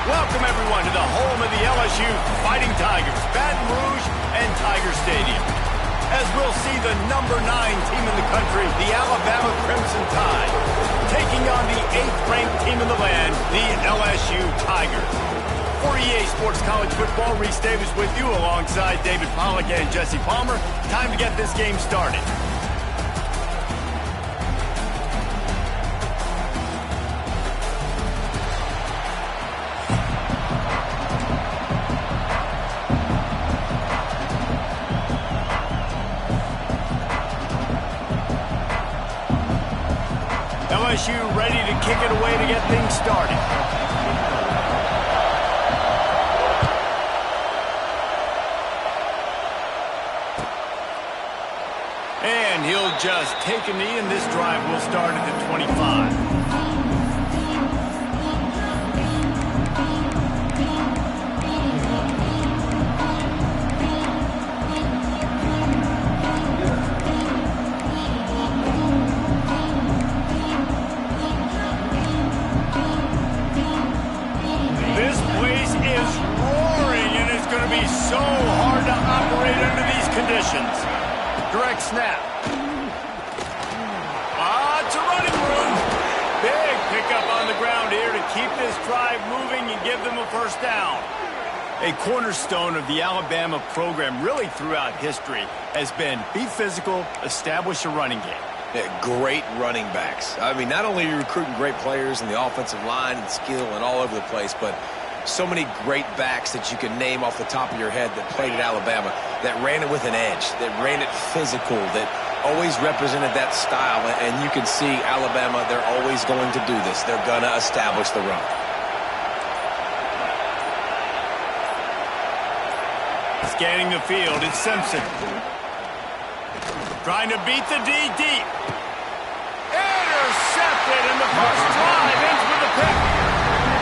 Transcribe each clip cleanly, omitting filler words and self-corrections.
Welcome, everyone, to the home of the LSU Fighting Tigers, Baton Rouge and Tiger Stadium. As we'll see the #9 team in the country, the Alabama Crimson Tide, taking on the 8th-ranked team in the land, the LSU Tigers. For EA Sports College Football, Reese Davis with you alongside David Pollack and Jesse Palmer. Time to get this game started. LSU ready to kick it away to get things started. And he'll just take a knee, and this drive will start at the 25. So hard to operate under these conditions. Direct snap. It's a running room. Big pickup on the ground here to keep this drive moving and give them a first down. A cornerstone of the Alabama program really throughout history has been be physical, establish a running game. Yeah, great running backs. I mean, not only are you recruiting great players in the offensive line and skill and all over the place, but so many great backs that you can name off the top of your head that played at Alabama, that ran it with an edge, that ran it physical, that always represented that style. And you can see Alabama, they're always going to do this. They're going to establish the run. Scanning the field, it's Simpson. Trying to beat the D deep. Intercepted, and the first drive ends with a pick.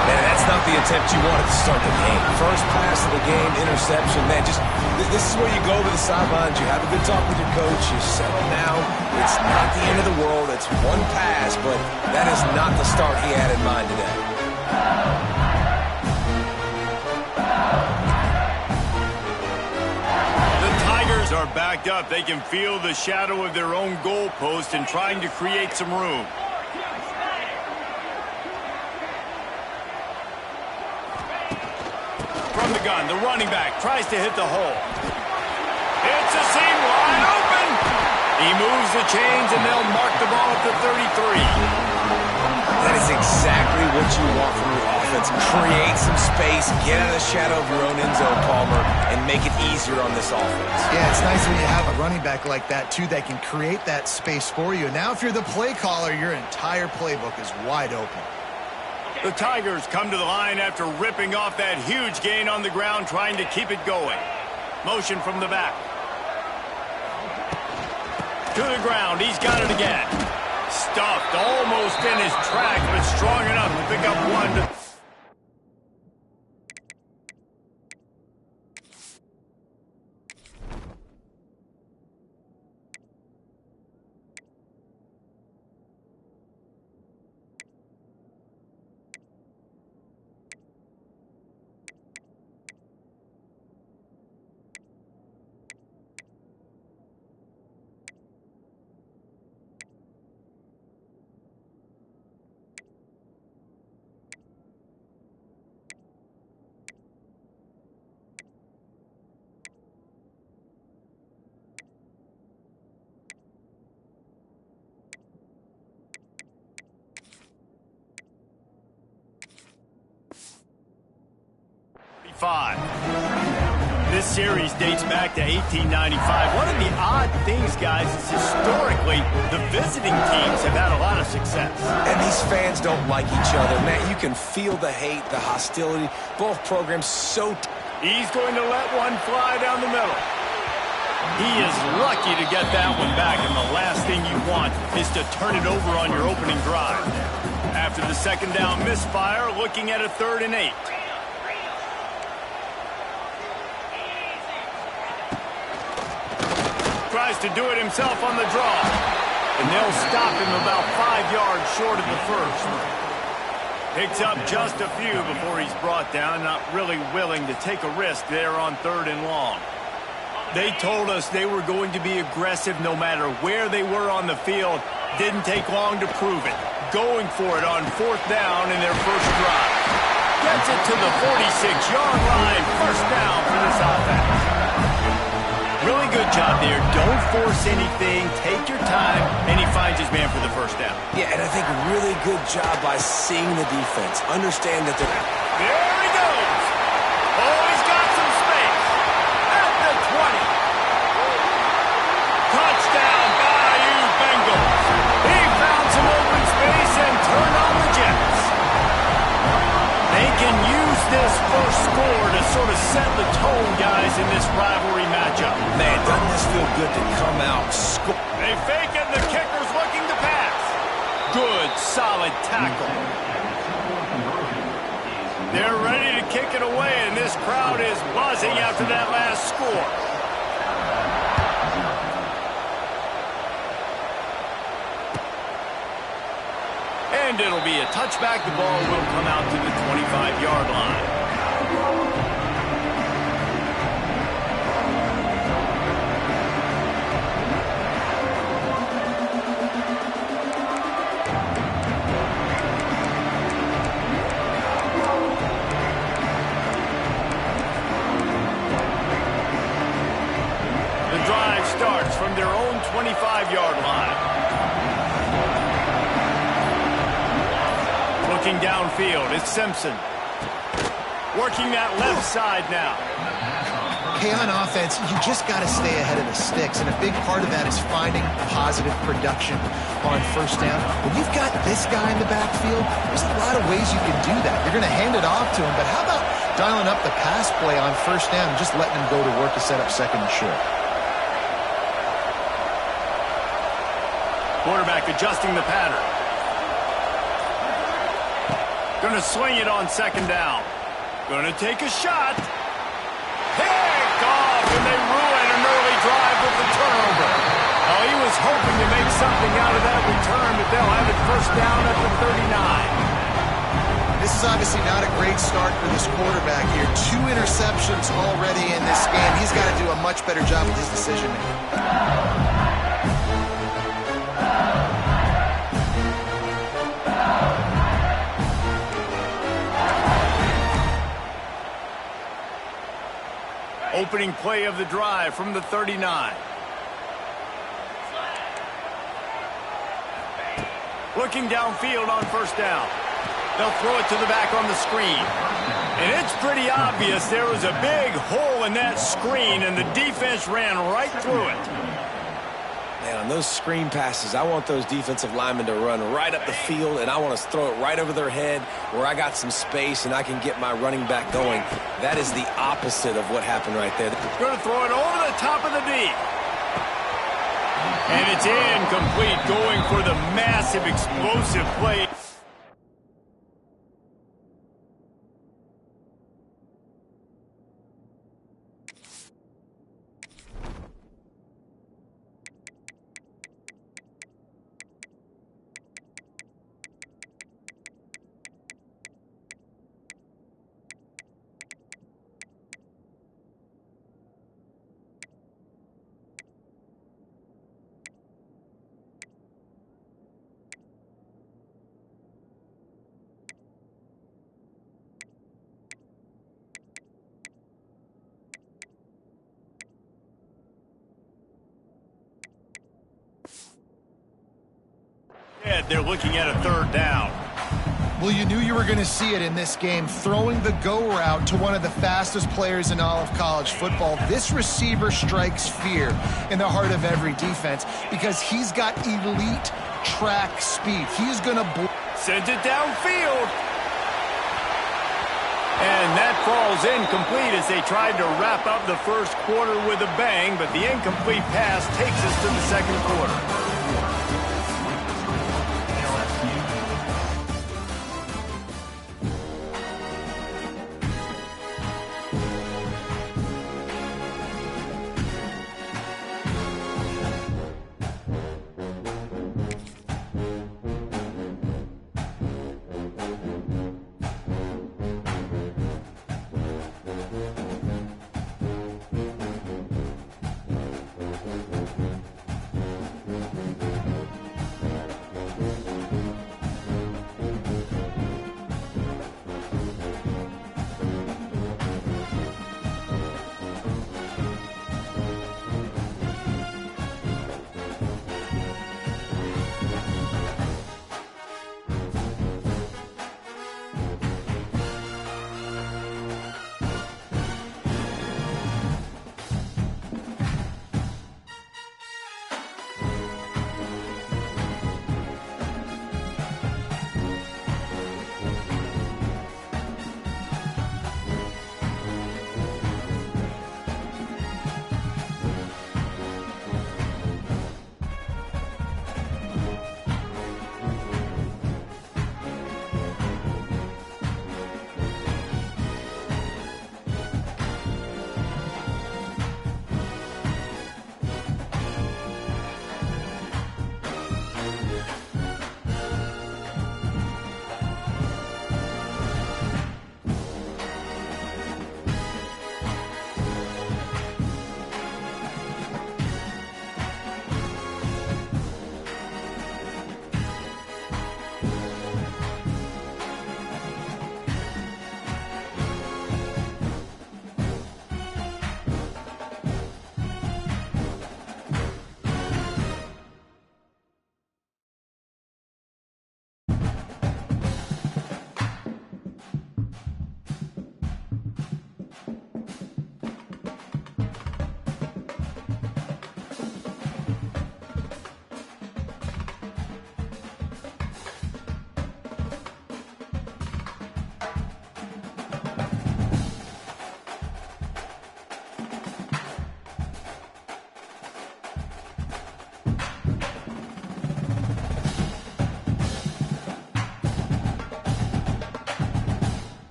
Man, that's not the attempt you wanted to start the game. First pass of the game, interception. Man, this is where you go to the sidelines. You have a good talk with your coach. You settle down. It's not the end of the world. It's one pass, but that is not the start he had in mind today. The Tigers are backed up. They can feel the shadow of their own goalpost and trying to create some room. From the gun, the running back tries to hit the hole. It's a seam wide open. He moves the chains, and they'll mark the ball at the 33. That is exactly what you want from your offense. Create some space, get out of the shadow of your own end zone, Palmer, and make it easier on this offense. Yeah, it's nice when you have a running back like that, too, that can create that space for you. Now, if you're the play caller, your entire playbook is wide open. The Tigers come to the line after ripping off that huge gain on the ground, trying to keep it going. Motion from the back. To the ground, he's got it again. Stuffed almost in his tracks, but strong enough to pick up one. This series dates back to 1895. One of the odd things, guys, is historically the visiting teams have had a lot of success. And these fans don't like each other. Man, you can feel the hate, the hostility. Both programs so... He's going to let one fly down the middle. He is lucky to get that one back, and the last thing you want is to turn it over on your opening drive. After the second down misfire, looking at a 3rd and 8. Tries to do it himself on the draw. And they'll stop him about 5 yards short of the first. Picks up just a few before he's brought down, not really willing to take a risk there on 3rd and long. They told us they were going to be aggressive no matter where they were on the field. Didn't take long to prove it. Going for it on 4th down in their first drive. Gets it to the 46-yard line. First down for this offense. Really good job there. Don't force anything. Take your time, and he finds his man for the first down. Yeah, and I think really good job by seeing the defense. Understand that they're... There he goes. Oh, he's got some space. At the 20. Touchdown, Bayou Bengals. He found some open space and turned on the Jets. They can use this first score to sort of set the tone, guys, in this rivalry matchup. Man, doesn't this feel good to come out, score? They fake it, the kicker's looking to pass. Good, solid tackle. They're ready to kick it away, and this crowd is buzzing after that last score. And it'll be a touchback. The ball will come out to the 25-yard line. The drive starts from their own 25-yard line. Looking downfield, it's Simpson. Working that left side now. Okay, on offense, you just got to stay ahead of the sticks, and a big part of that is finding positive production on first down. When you've got this guy in the backfield, there's a lot of ways you can do that. You're going to hand it off to him, but how about dialing up the pass play on first down and just letting him go to work to set up second and short? Quarterback adjusting the pattern. Going to swing it on 2nd down. Going to take a shot. Picked off, and they ruin an early drive with the turnover. Oh, he was hoping to make something out of that return, but they'll have it first down at the 39. This is obviously not a great start for this quarterback here. 2 interceptions already in this game. He's got to do a much better job with his decision-making. Opening play of the drive from the 39. Looking downfield on first down. They'll throw it to the back on the screen. And it's pretty obvious there was a big hole in that screen, and the defense ran right through it. Man, on those screen passes, I want those defensive linemen to run right up the field, and I want to throw it right over their head where I got some space and I can get my running back going. That is the opposite of what happened right there. Going to throw it over the top of the deep. And it's incomplete, going for the massive explosive play. They're looking at a 3rd down. Well, you knew you were going to see it in this game, throwing the go route to one of the fastest players in all of college football. This receiver strikes fear in the heart of every defense because he's got elite track speed. He's going to send it downfield. And that falls incomplete as they tried to wrap up the first quarter with a bang, but the incomplete pass takes us to the 2nd quarter.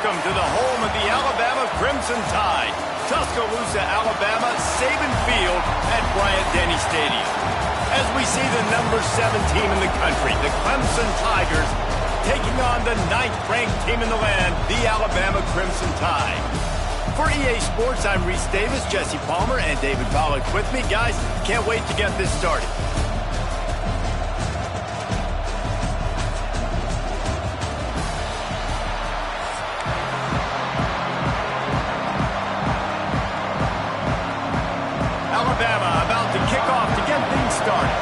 Welcome to the home of the Alabama Crimson Tide, Tuscaloosa, Alabama, Saban Field at Bryant-Denny Stadium. As we see the number 7 team in the country, the Clemson Tigers, taking on the 9th-ranked team in the land, the Alabama Crimson Tide. For EA Sports, I'm Reese Davis, Jesse Palmer, and David Pollack with me. Guys, can't wait to get this started. Alabama about to kick off to get things started.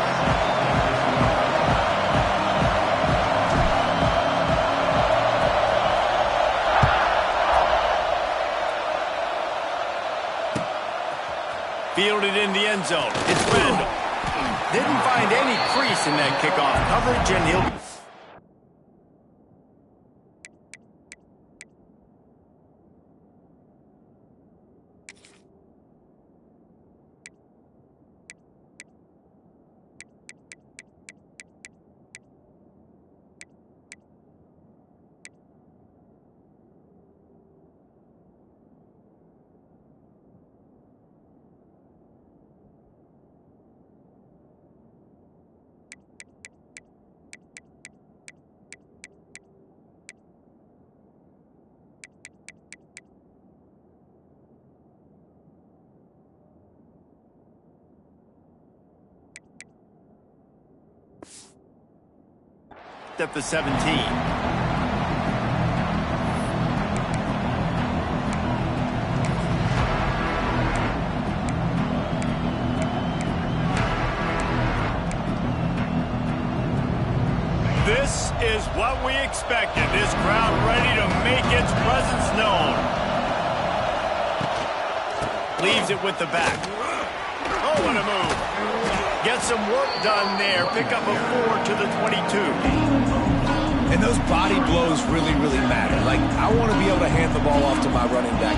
Fielded in the end zone. It's Randall. Didn't find any crease in that kickoff coverage, and he'll be... at the 17. This is what we expected. This crowd ready to make its presence known. Leaves it with the back. Oh, what a move. Get some work done there. Pick up a 4 to the 22. And those body blows really, really matter. Like, I want to be able to hand the ball off to my running back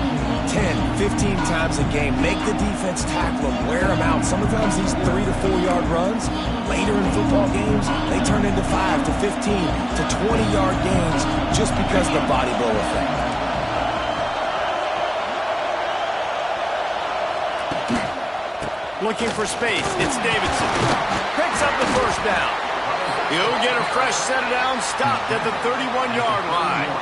10, 15 times a game. Make the defense tackle him, wear him out. Sometimes these 3 to 4 yard runs, later in football games, they turn into 5 to 15 to 20-yard games just because of the body blow effect. Looking for space. It's Davidson. Picks up the first down. He'll get a fresh set down, stopped at the 31-yard line.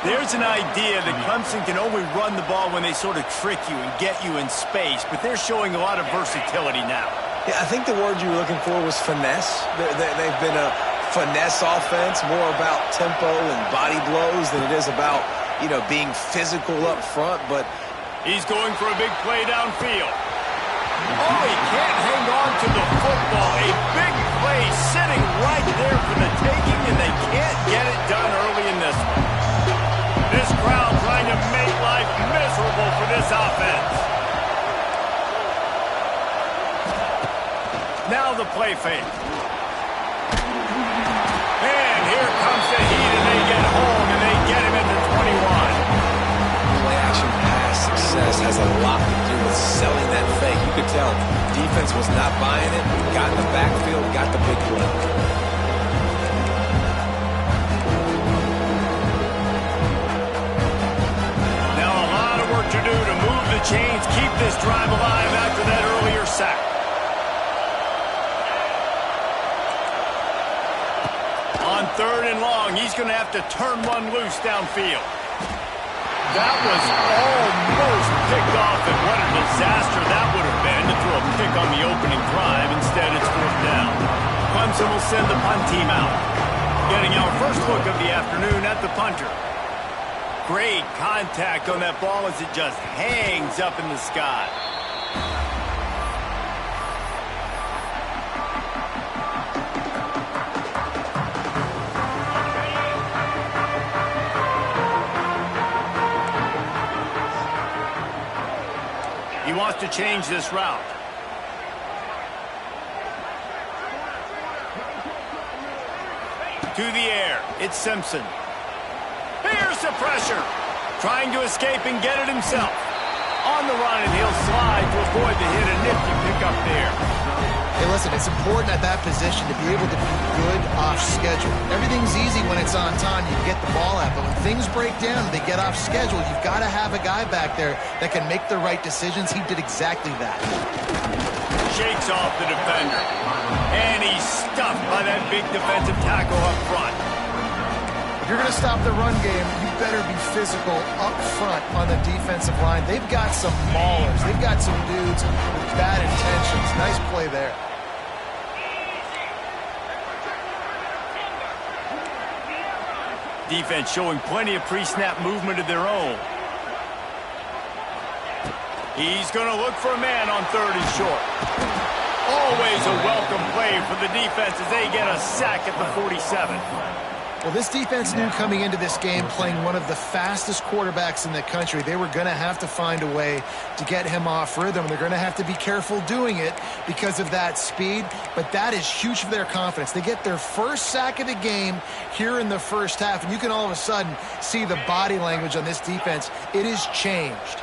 There's an idea that Clemson can only run the ball when they sort of trick you and get you in space, but they're showing a lot of versatility now. Yeah, I think the word you were looking for was finesse. They've been a finesse offense, more about tempo and body blows than it is about, being physical up front. But he's going for a big play downfield. Oh, he can't hang on to the football. A big play sitting right there for the taking, and they can't get it done early in this one. This crowd trying to make life miserable for this offense. Now the play fake. And here comes the heat, and they get home, and they get him at the 21. Play-action pass success has a lot to do with selling that fake. You could tell defense was not buying it. Got in the backfield, got the big play. Now a lot of work to do to move the chains, keep this drive alive after that earlier sack. On 3rd and long, he's going to have to turn one loose downfield. That was almost picked off, and what a disaster that would have been to throw a pick on the opening drive. Instead, it's 4th down. Clemson will send the punt team out. Getting our first look of the afternoon at the punter. Great contact on that ball as it just hangs up in the sky. He wants to change this route. To the air. It's Simpson. Here's the pressure. Trying to escape and get it himself. On the run, and he'll slide to avoid the hit. A nifty pickup there. Hey, listen, it's important at that position to be able to be good off schedule. Everything's easy when it's on time. You get the ball out. But when things break down, they get off schedule, you've got to have a guy back there that can make the right decisions. He did exactly that. Shakes off the defender. And he's stuffed by that big defensive tackle up front. If you're going to stop the run game, you better be physical up front on the defensive line. They've got some maulers. They've got some dudes with bad intentions. Nice play there. Defense showing plenty of pre-snap movement of their own. He's going to look for a man on 3rd and short. Always a welcome play for the defense as they get a sack at the 47. Well, this defense knew coming into this game, playing one of the fastest quarterbacks in the country, they were going to have to find a way to get him off rhythm. They're going to have to be careful doing it because of that speed, but that is huge for their confidence. They get their first sack of the game here in the first half, and you can all of a sudden see the body language on this defense. It has changed.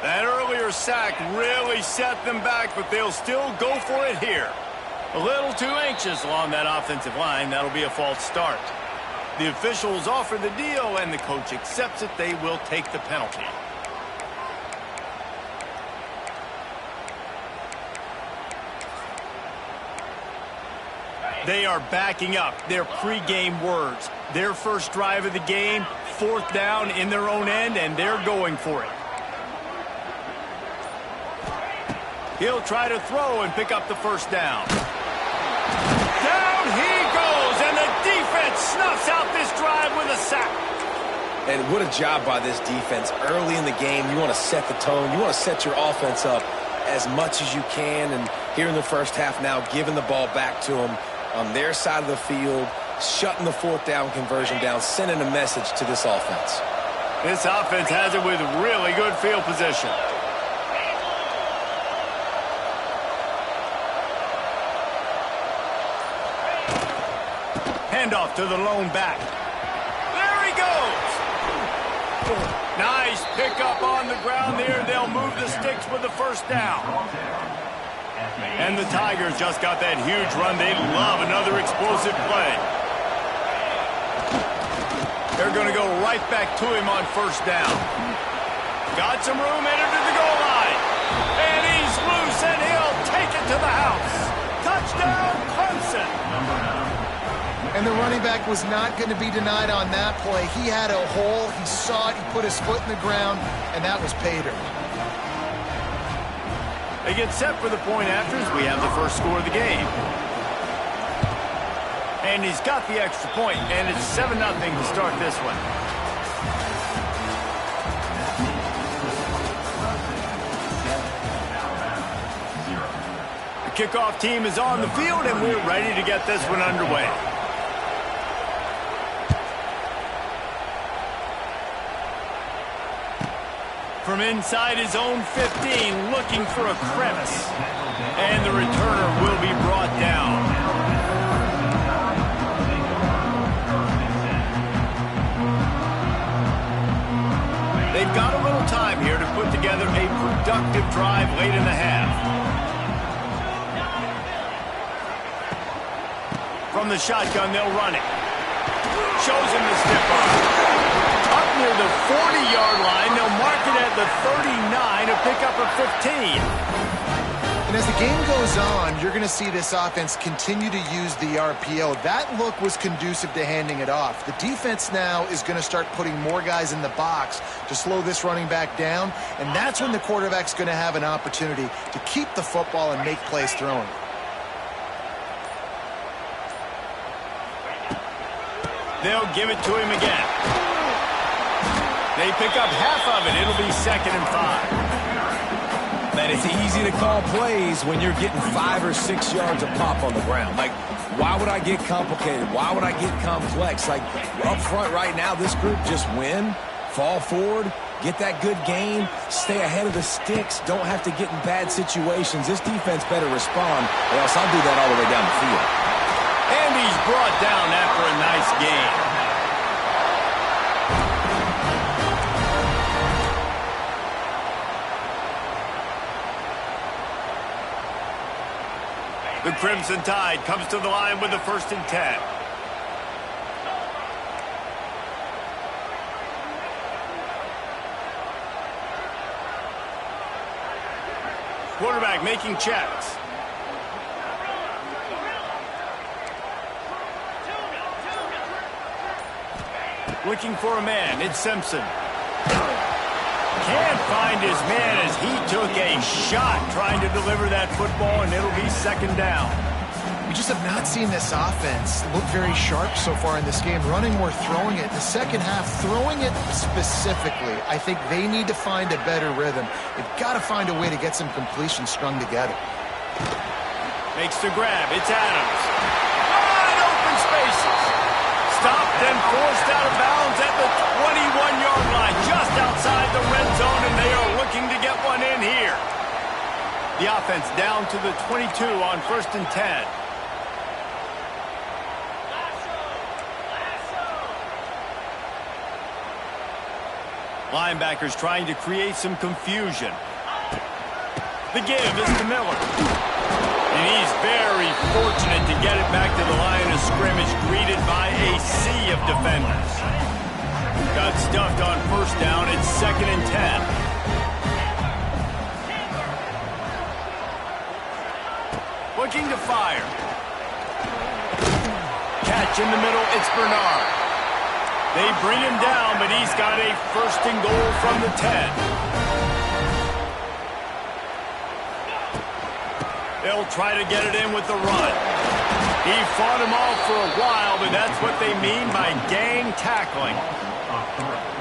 That earlier sack really set them back, but they'll still go for it here. A little too anxious along that offensive line. That'll be a false start. The officials offer the deal, and the coach accepts it. They will take the penalty. They are backing up their pregame words. Their first drive of the game, 4th down in their own end, and they're going for it. He'll try to throw and pick up the first down. Down he goes, and the defense snuffs out this drive with a sack. And what a job by this defense. Early in the game, you want to set the tone. You want to set your offense up as much as you can. And here in the first half now, giving the ball back to them on their side of the field, shutting the 4th down conversion down, sending a message to this offense. This offense has it with really good field position. Handoff to the lone back. There he goes. Nice pickup on the ground there. They'll move the sticks with the first down. And the Tigers just got that huge run. They love another explosive play. They're going to go right back to him on first down. Got some room, headed to the goal line. And he's loose, and he'll take it to the house. Touchdown, Clemson. And the running back was not going to be denied on that play. He had a hole. He saw it. He put his foot in the ground, and that was pay dirt. They get set for the point afters. We have the first score of the game. And he's got the extra point, and it's 7-0 to start this one. The kickoff team is on the field, and we're ready to get this one underway. From inside his own 15, looking for a crevice. And the returner will be brought down. They've got a little time here to put together a productive drive late in the half. From the shotgun, they'll run it. Shows him the stiff arm. Up near the 40-yard line, they'll mark it at the 39 to pick up a 15. And as the game goes on, you're going to see this offense continue to use the RPO. That look was conducive to handing it off. The defense now is going to start putting more guys in the box to slow this running back down, and that's when the quarterback's going to have an opportunity to keep the football and make plays throwing. They'll give it to him again. They pick up half of it. It'll be 2nd and 5. Man, it's easy to call plays when you're getting 5 or 6 yards of pop on the ground. Like, why would I get complicated? Why would I get complex? Like, up front right now, this group just win, fall forward, get that good gain, stay ahead of the sticks, don't have to get in bad situations. This defense better respond, or else I'll do that all the way down the field. And he's brought down after a nice gain. The Crimson Tide comes to the line with the 1st and 10. Quarterback making checks. Looking for a man. It's Simpson. Can't find his man as he took a shot trying to deliver that football, and it'll be 2nd down. We just have not seen this offense look very sharp so far in this game. Running or throwing it. The second half, throwing it specifically. I think they need to find a better rhythm. They've got to find a way to get some completions strung together. Makes the grab. It's Adams. Wide open spaces. Stopped and forced out of bounds at the 21-yard line, just outside the red zone, and they are looking to get one in here. The offense down to the 22 on 1st and 10. Linebackers trying to create some confusion. The give is to Miller. And he's very fortunate to get it back to the line of scrimmage, greeted by a sea of defenders. Got stuffed on 1st down. It's 2nd and 10. Looking to fire. Catch in the middle. It's Bernard. They bring him down, but he's got a 1st and goal from the 10. They'll try to get it in with the run. He fought him off for a while, but that's what they mean by gang tackling.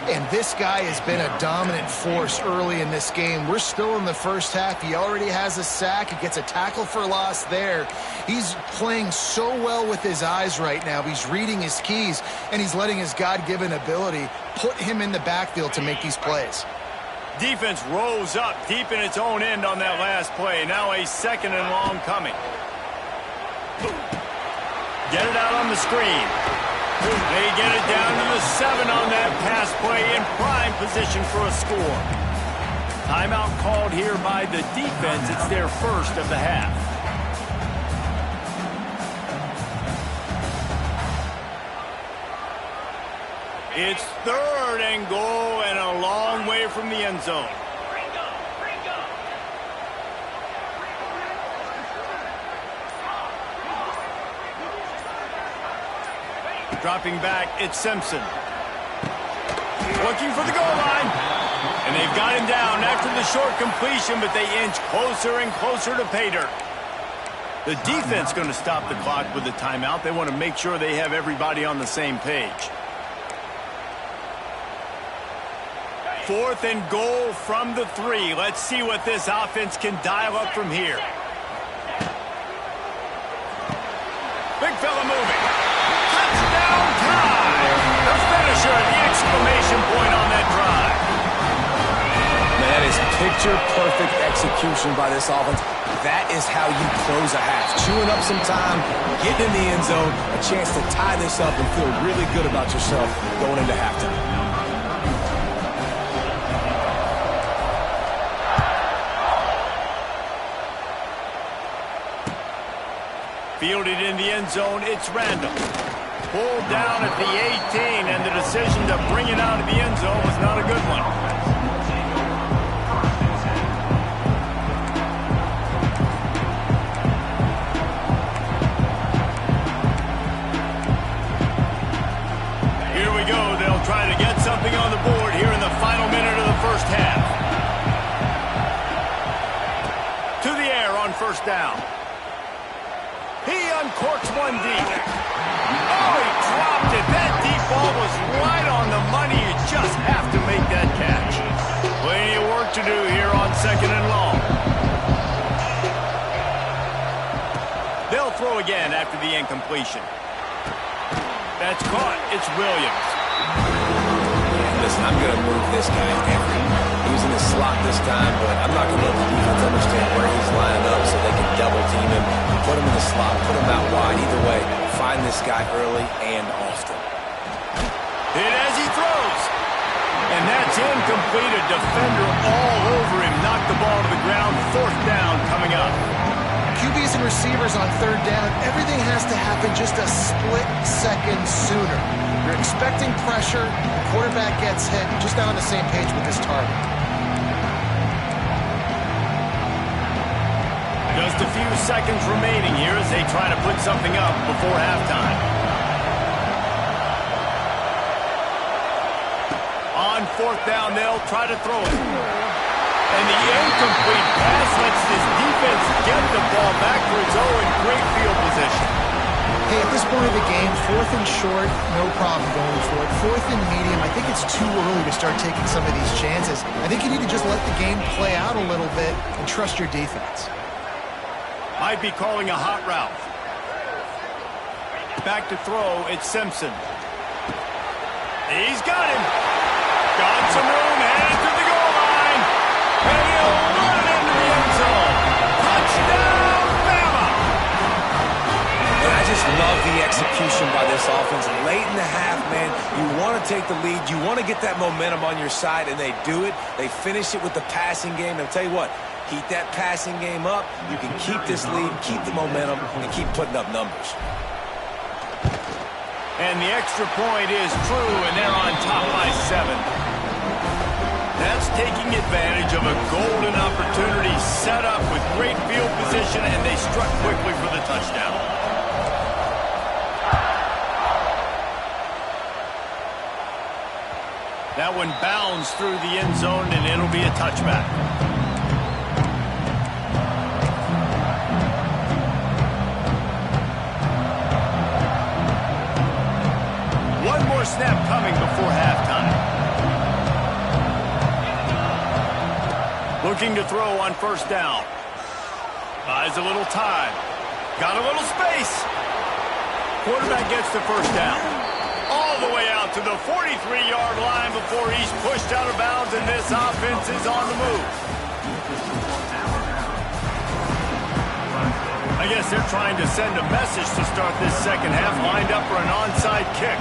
And this guy has been a dominant force early in this game. We're still in the first half. He already has a sack. He gets a tackle for loss there. He's playing so well with his eyes right now. He's reading his keys, and he's letting his God-given ability put him in the backfield to make these plays. Defense rose up deep in its own end on that last play. Now a 2nd and long coming. Get it out on the screen. They get it down to the 7 on that pass play, in prime position for a score. Timeout called here by the defense. It's their 1st of the half. It's 3rd and goal and a long way from the end zone. Dropping back, it's Simpson. Looking for the goal line. And they've got him down after the short completion, but they inch closer and closer to pay dirt. The defense going to stop the clock with the timeout. They want to make sure they have everybody on the same page. 4th and goal from the 3. Let's see what this offense can dial up from here. Big fella moving. Touchdown tie. The finisher, the exclamation point on that drive. Man, that is picture-perfect execution by this offense. That is how you close a half. Chewing up some time, getting in the end zone, a chance to tie this up and feel really good about yourself going into halftime. Fielded in the end zone, it's Randall. Pulled down at the 18, and the decision to bring it out of the end zone was not a good one. Here we go. They'll try to get something on the board here in the final minute of the first half. To the air on 1st down. He uncorks one deep. Oh, he dropped it. That deep ball was right on the money. You just have to make that catch. Plenty of work to do here on 2nd and long. They'll throw again after the incompletion. That's caught. It's Williams. Listen, I'm going to move this guy every. He's in the slot this time, but I'm not going to let the defense understand where he's lining up so they can double team him, put him in the slot, put him out wide. Either way, find this guy early and often. Hit as he throws. And that's incomplete. A defender all over him. Knocked the ball to the ground. 4th down coming up. QBs and receivers on third down, everything has to happen just a split second sooner. You're expecting pressure, the quarterback gets hit, you're just not on the same page with this target. Just a few seconds remaining here as they try to put something up before halftime. On fourth down, they'll try to throw it. And the incomplete pass lets this defense get the ball back for its own great field position. Hey, at this point of the game, fourth and short, no problem going for it. Fourth and medium, I think it's too early to start taking some of these chances. I think you need to just let the game play out a little bit and trust your defense. Might be calling a hot route. Back to throw, it's Simpson. He's got him. Got some room, headed to the goal line. And he'll run it into the end zone. Touchdown, Bama! And I just love the execution by this offense. Late in the half, man, you want to take the lead. You want to get that momentum on your side, and they do it. They finish it with the passing game. And I'll tell you what, keep that passing game up. You can keep this lead, keep the momentum, and keep putting up numbers. And the extra point is true, and they're on top by 7. That's taking advantage of a golden opportunity set up with great field position, and they struck quickly for the touchdown. That one bounds through the end zone, and it'll be a touchback. One more snap coming before halftime. Looking to throw on first down. Buys a little time. Got a little space. Quarterback gets the first down. All the way out to the 43-yard line before he's pushed out of bounds, and this offense is on the move. I guess they're trying to send a message to start this second half, lined up for an onside kick.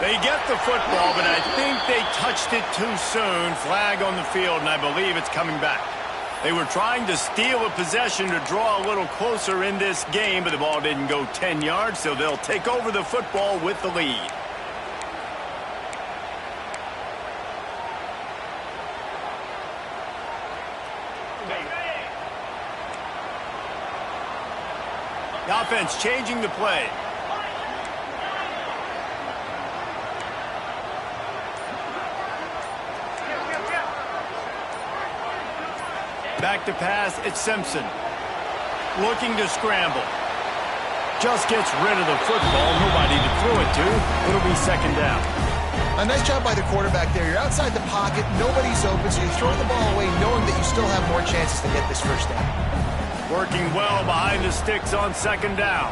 They get the football, but I think they touched it too soon. Flag on the field, and I believe it's coming back. They were trying to steal a possession to draw a little closer in this game, but the ball didn't go 10 yards, so they'll take over the football with the lead. The offense changing the play. Back to pass, it's Simpson. Looking to scramble. Just gets rid of the football. Nobody to throw it to. It'll be second down. A nice job by the quarterback there. You're outside the pocket. Nobody's open, so you throw the ball away knowing that you still have more chances to get this first down. Working well behind the sticks on second down.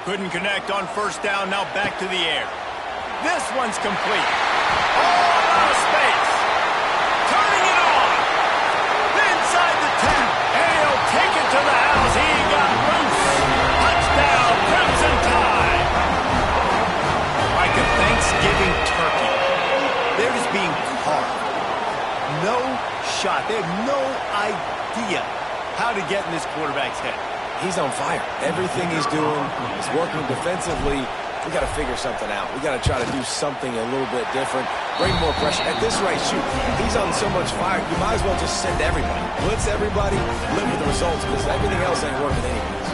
Couldn't connect on first down, now back to the air. This one's complete. All out of space. Turning it on. Inside the 10. And he'll take it to the house. He got loose. Touchdown, Crimson Tide. Like a Thanksgiving turkey. They're just being carved. No shot. They have no idea how to get in this quarterback's head. He's on fire. Everything he's doing is working defensively. We got to figure something out. We got to try to do something a little bit different. Bring more pressure. At this rate, shoot, he's on so much fire, you might as well just send everybody. Blitz everybody, live with the results, because everything else ain't working anyways.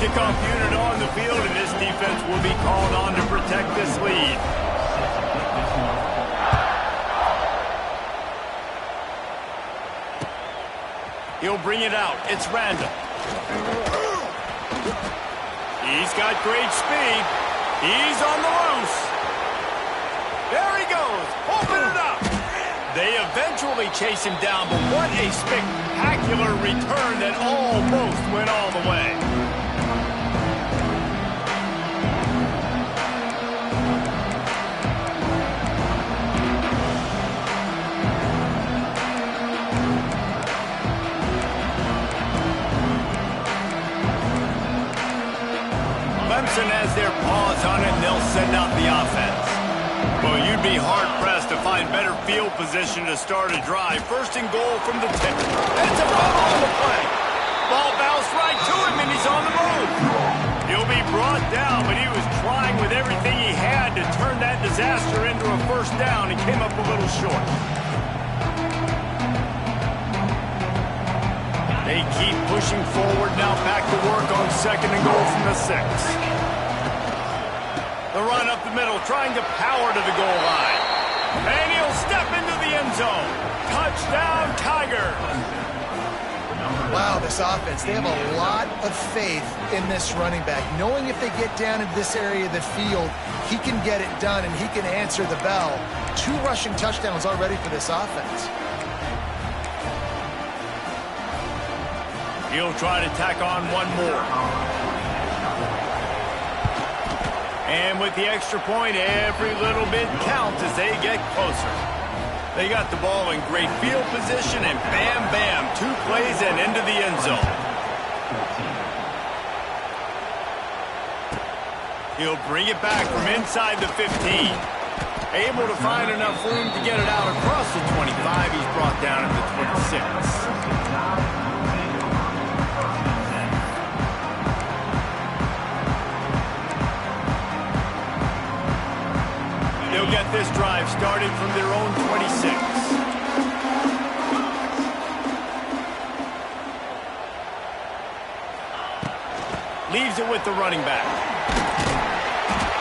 Kickoff unit on the field, and this defense will be called on to protect this lead. He'll bring it out. It's Randall. He's got great speed. He's on the loose. There he goes. Open it up. They eventually chase him down, but what a spectacular return that almost went all the way. Clemson has their paws on it, and they'll send out the offense. Well, you'd be hard-pressed to find better field position to start a drive. First and goal from the 10. It's a bubble on the play. Ball bounced right to him, and he's on the move. He'll be brought down, but he was trying with everything he had to turn that disaster into a first down. He came up a little short. They keep pushing forward now, back to work on second and goal from the 6. The run up the middle, trying to power to the goal line. And he'll step into the end zone. Touchdown, Tigers. Wow, this offense, they have a lot of faith in this running back, knowing if they get down in this area of the field, he can get it done and he can answer the bell. 2 rushing touchdowns already for this offense. He'll try to tack on one more. And with the extra point, every little bit counts as they get closer. They got the ball in great field position, and bam, bam, 2 plays and into the end zone. He'll bring it back from inside the 15. Able to find enough room to get it out across the 25. He's brought down at the 26. They'll get this drive started from their own 26. Leaves it with the running back.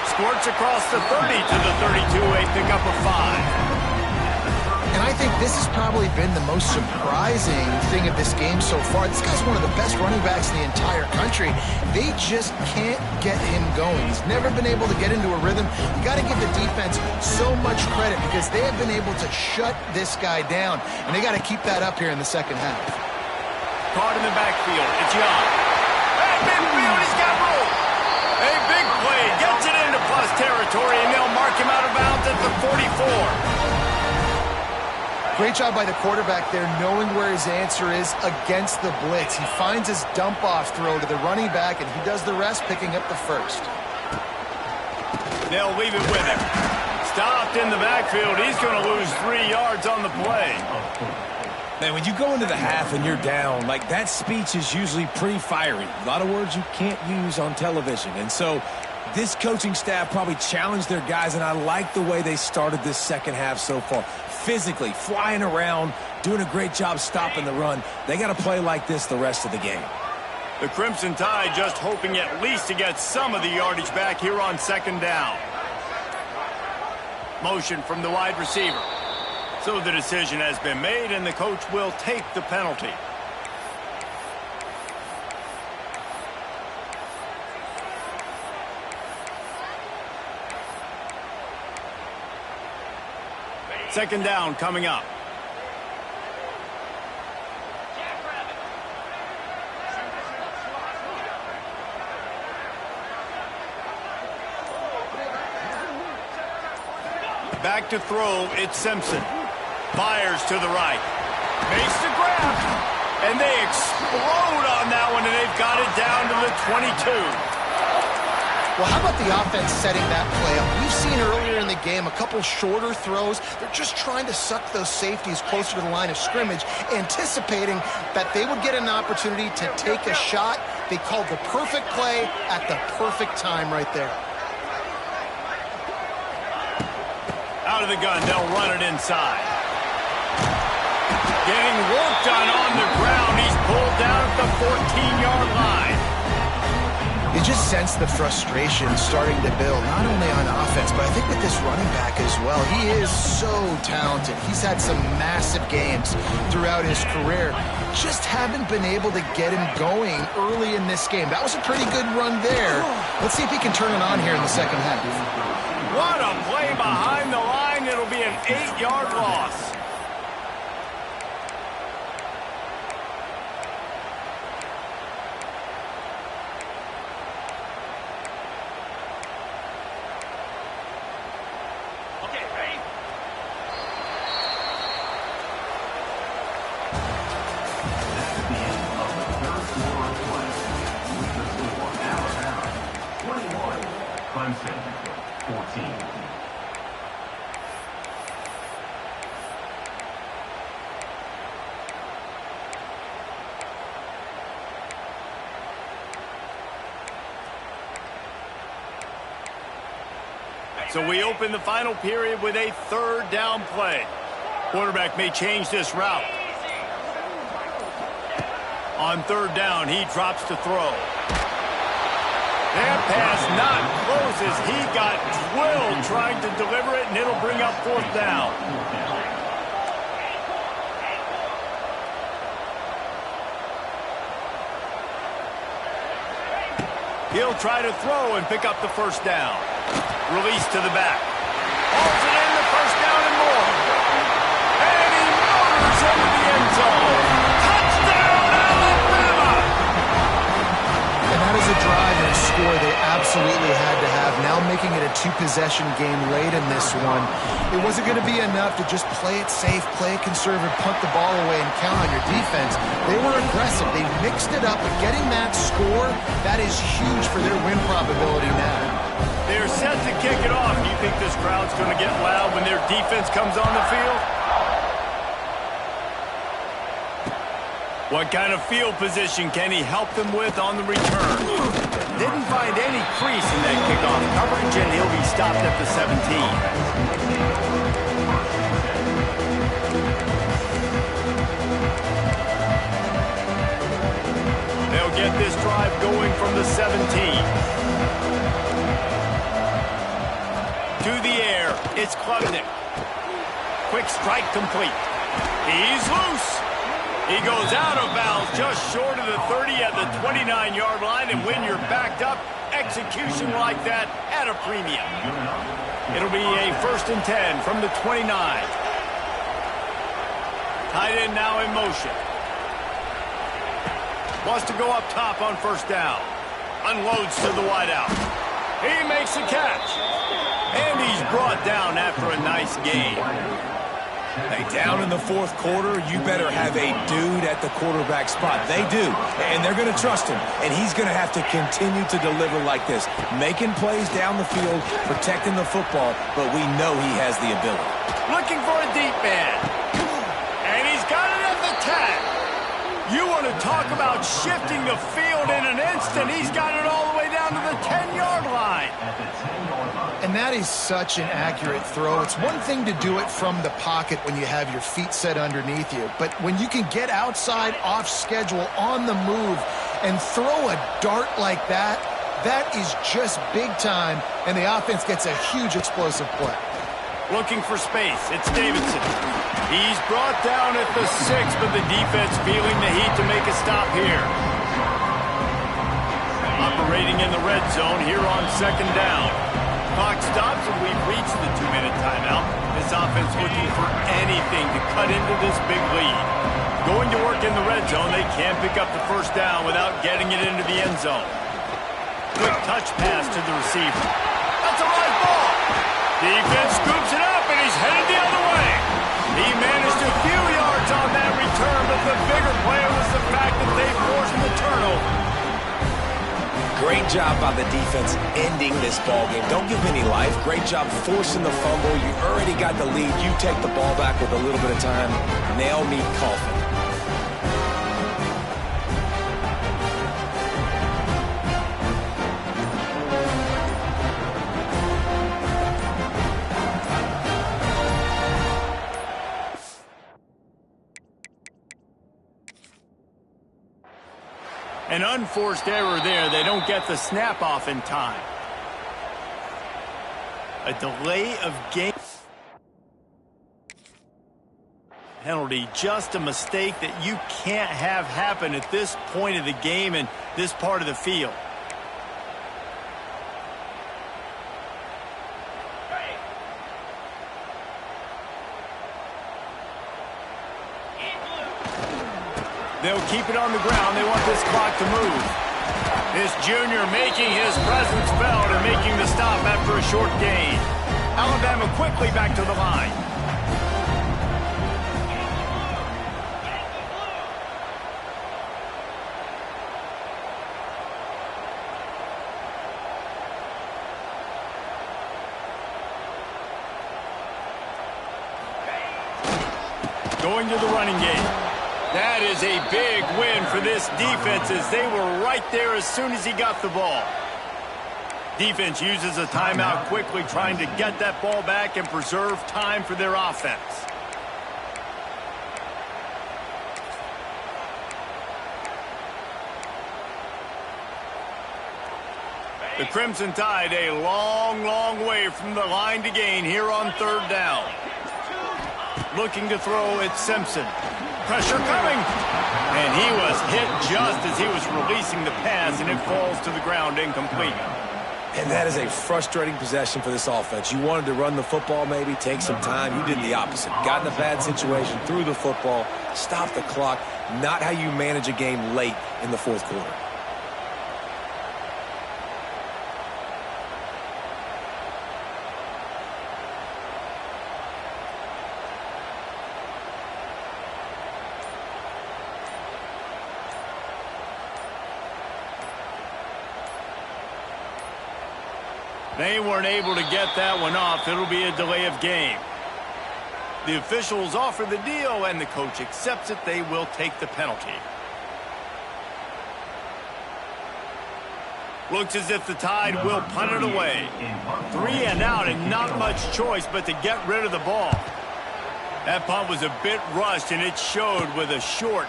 Squirts across the 30 to the 32, a pickup of 5. And I think this has probably been the most surprising thing of this game so far. This guy's one of the best running backs in the entire country. They just can't get him going. He's never been able to get into a rhythm. You got to give the defense so much credit because they have been able to shut this guy down, and they got to keep that up here in the second half. Caught in the backfield. It's Young. Hey, midfield, he's got room. A big play. Gets it into plus territory, and they'll mark him out of bounds at the 44. Great job by the quarterback there, knowing where his answer is against the blitz. He finds his dump-off throw to the running back, and he does the rest, picking up the first. They'll leave it with him. Stopped in the backfield. He's going to lose 3 yards on the play. Man, when you go into the half and you're down, like that speech is usually pretty fiery. A lot of words you can't use on television. And so this coaching staff probably challenged their guys, and I like the way they started this second half so far. Physically, flying around, doing a great job stopping the run. They got to play like this the rest of the game. The Crimson Tide just hoping at least to get some of the yardage back here on second down. Motion from the wide receiver. So the decision has been made, and the coach will take the penalty. Second down coming up. Back to throw, it's Simpson. Fires to the right. Makes the grab. And they explode on that one, and they've got it down to the 22. Well, how about the offense setting that play up? We've seen earlier in the game a couple shorter throws. They're just trying to suck those safeties closer to the line of scrimmage, anticipating that they would get an opportunity to take a shot. They called the perfect play at the perfect time right there. Out of the gun, they'll run it inside. Getting worked on the ground. He's pulled down at the 14-yard line. You just sense the frustration starting to build, not only on offense, but I think with this running back as well. He is so talented. He's had some massive games throughout his career. Just haven't been able to get him going early in this game. That was a pretty good run there. Let's see if he can turn it on here in the second half. What a play behind the line. It'll be an 8-yard loss. 21, Clemson, 14. So we open the final period with a third down play. Quarterback may change this route. On third down, he drops to throw. That pass not closes. He got drilled trying to deliver it, and it'll bring up fourth down. He'll try to throw and pick up the first down. Release to the back. Holds it in, the first down and more. And he motors into the end zone. Touchdown, Alabama! And that is a drive and a score they absolutely had to have. Now making it a two-possession game late in this one. It wasn't going to be enough to just play it safe, play it conservative, punt the ball away, and count on your defense. They were aggressive. They mixed it up, but getting that score, that is huge for their win probability now. They're set to kick it off. Do you think this crowd's going to get loud when their defense comes on the field? What kind of field position can he help them with on the return? Didn't find any crease in that kickoff coverage, and he'll be stopped at the 17. They'll get this drive going from the 17. To the air, it's Klubnik. Quick strike complete. He's loose. He goes out of bounds just short of the 30 at the 29-yard line, and when you're backed up, execution like that at a premium. It'll be a 1st and 10 from the 29. Tight end now in motion. Wants to go up top on first down. Unloads to the wideout. He makes the catch. And he's brought down after a nice game. Hey, down in the fourth quarter, you better have a dude at the quarterback spot. They do, and they're going to trust him. And he's going to have to continue to deliver like this, making plays down the field, protecting the football, but we know he has the ability. Looking for a deep man. And he's got it at the 10. You want to talk about shifting the field in an instant. He's got it all the way down to the 10-yard line. And that is such an accurate throw. It's one thing to do it from the pocket when you have your feet set underneath you, but when you can get outside, off schedule, on the move, and throw a dart like that, that is just big time, and the offense gets a huge explosive play. Looking for space. It's Davidson. He's brought down at the 6, but the defense feeling the heat to make a stop here. Operating in the red zone here on 2nd down. Clock stops and we've reached the 2-minute timeout. This offense looking for anything to cut into this big lead. Going to work in the red zone, they can't pick up the first down without getting it into the end zone. Quick touch pass to the receiver. That's a live ball. Defense scoops it up and he's headed the other way. He managed a few yards on that return, but the bigger play was the fact that they forced the turnover. Great job by the defense ending this ballgame. Don't give any life. Great job forcing the fumble. You already got the lead. You take the ball back with a little bit of time. Nail meet coffin. An unforced error there. They don't get the snap off in time. A delay of game penalty. Just a mistake that you can't have happen at this point of the game and this part of the field. They'll keep it on the ground. They want this clock to move. This junior making his presence felt and making the stop after a short gain. Alabama quickly back to the line. going to the running game. That is a big win for this defense as they were right there as soon as he got the ball. Defense uses a timeout quickly, trying to get that ball back and preserve time for their offense. The Crimson Tide a long, long way from the line to gain here on third down. Looking to throw, it's Simpson. Pressure coming. And he was hit just as he was releasing the pass, and it falls to the ground incomplete. And that is a frustrating possession for this offense. You wanted to run the football, maybe take some time. You did the opposite. Got in a bad situation, threw the football, stopped the clock. Not how you manage a game late in the fourth quarter. They weren't able to get that one off. It'll be a delay of game. The officials offer the deal, and the coach accepts it. They will take the penalty. Looks as if the Tide will punt it away. 3 and out, and not much choice but to get rid of the ball. That punt was a bit rushed, and it showed with a short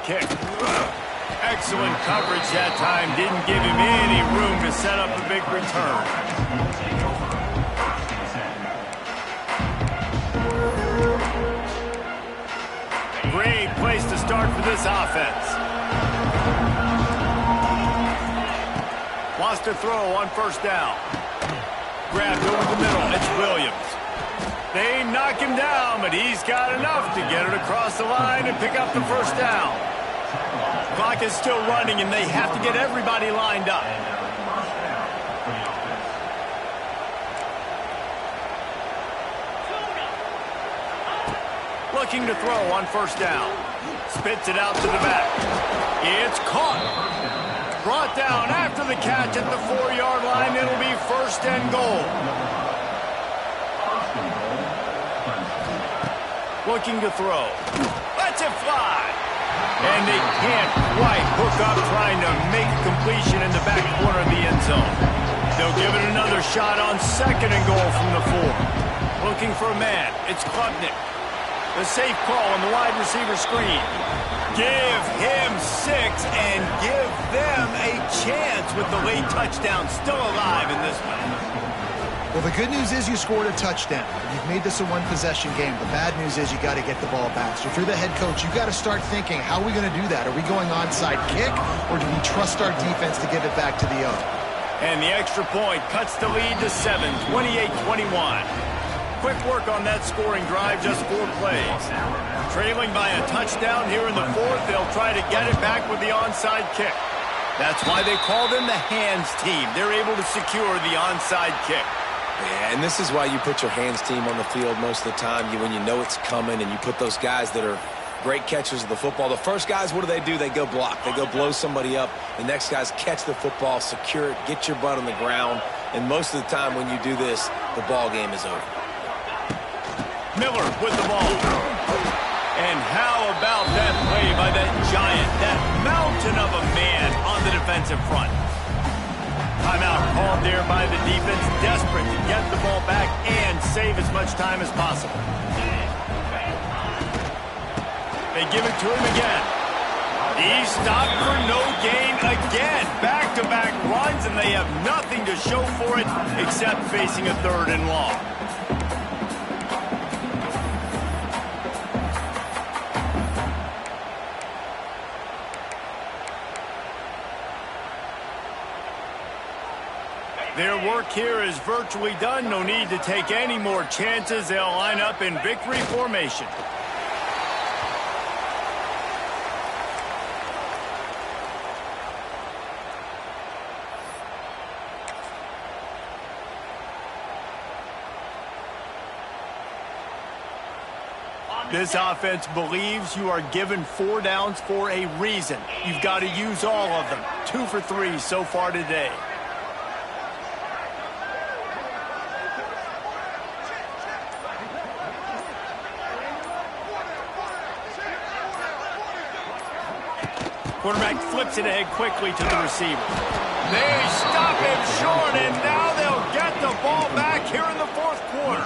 kick. Excellent coverage that time. Didn't give him any room to set up a big return. Great place to start for this offense. Wants to throw on first down. Grabbed over the middle. It's Williams. They knock him down, but he's got enough to get it across the line and pick up the first down. Clock is still running, and they have to get everybody lined up. Looking to throw on first down. Spits it out to the back. It's caught. Brought down after the catch at the 4-yard line. It'll be first and goal. Looking to throw. Lets it fly. And they can't quite hook up, trying to make completion in the back corner of the end zone. They'll give it another shot on second and goal from the 4. Looking for a man. It's Klubnik. The safe call on the wide receiver screen. Give him 6 and give them a chance with the late touchdown still alive in this one. Well, the good news is you scored a touchdown. You've made this a one-possession game. The bad news is you got to get the ball back. So if you're the head coach, you got to start thinking, how are we going to do that? Are we going onside kick, or do we trust our defense to give it back to the other? And the extra point cuts the lead to 7, 28-21. Quick work on that scoring drive, just 4 plays. Trailing by a touchdown here in the 4th, they'll try to get it back with the onside kick. That's why they call them the hands team. They're able to secure the onside kick. Yeah, and this is why you put your hands team on the field most of the time. When you know it's coming, and you put those guys that are great catchers of the football. The first guys, what do? They go block. They go blow somebody up. The next guys catch the football, secure it, get your butt on the ground. And most of the time when you do this, the ball game is over. Miller with the ball. And how about that play by that giant, that mountain of a man on the defensive front? Timeout called there by the defense, desperate to get the ball back and save as much time as possible. They give it to him again. He stopped for no gain again. Back-to-back runs, and they have nothing to show for it except facing a 3rd and long. Their work here is virtually done. No need to take any more chances. They'll line up in victory formation. This offense believes you are given 4 downs for a reason. You've got to use all of them. 2 for 3 so far today. Quarterback flips it ahead quickly to the receiver. They stop him short, and now they'll get the ball back here in the fourth quarter.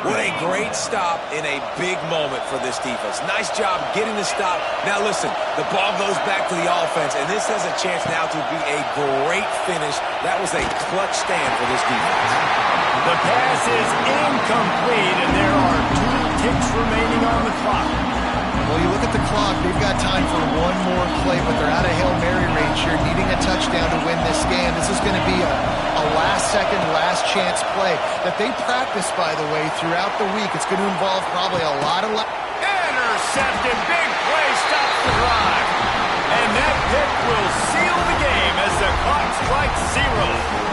What a great stop in a big moment for this defense. Nice job getting the stop. Now listen, the ball goes back to the offense, and this has a chance now to be a great finish. That was a clutch stand for this defense. The pass is incomplete, and there are 2 ticks remaining on the clock. Well, you look at the clock, they've got time for one more play, but they're out of Hail Mary range here, needing a touchdown to win this game. This is going to be a last-second, last-chance play that they practice, by the way, throughout the week. It's going to involve probably a lot of... Intercepted, big play, stops the drive. And that pick will seal the game as the clock strikes 0.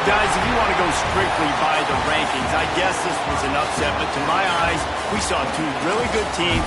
Guys, if you want to go strictly by the rankings, I guess this was an upset, but to my eyes, we saw 2 really good teams.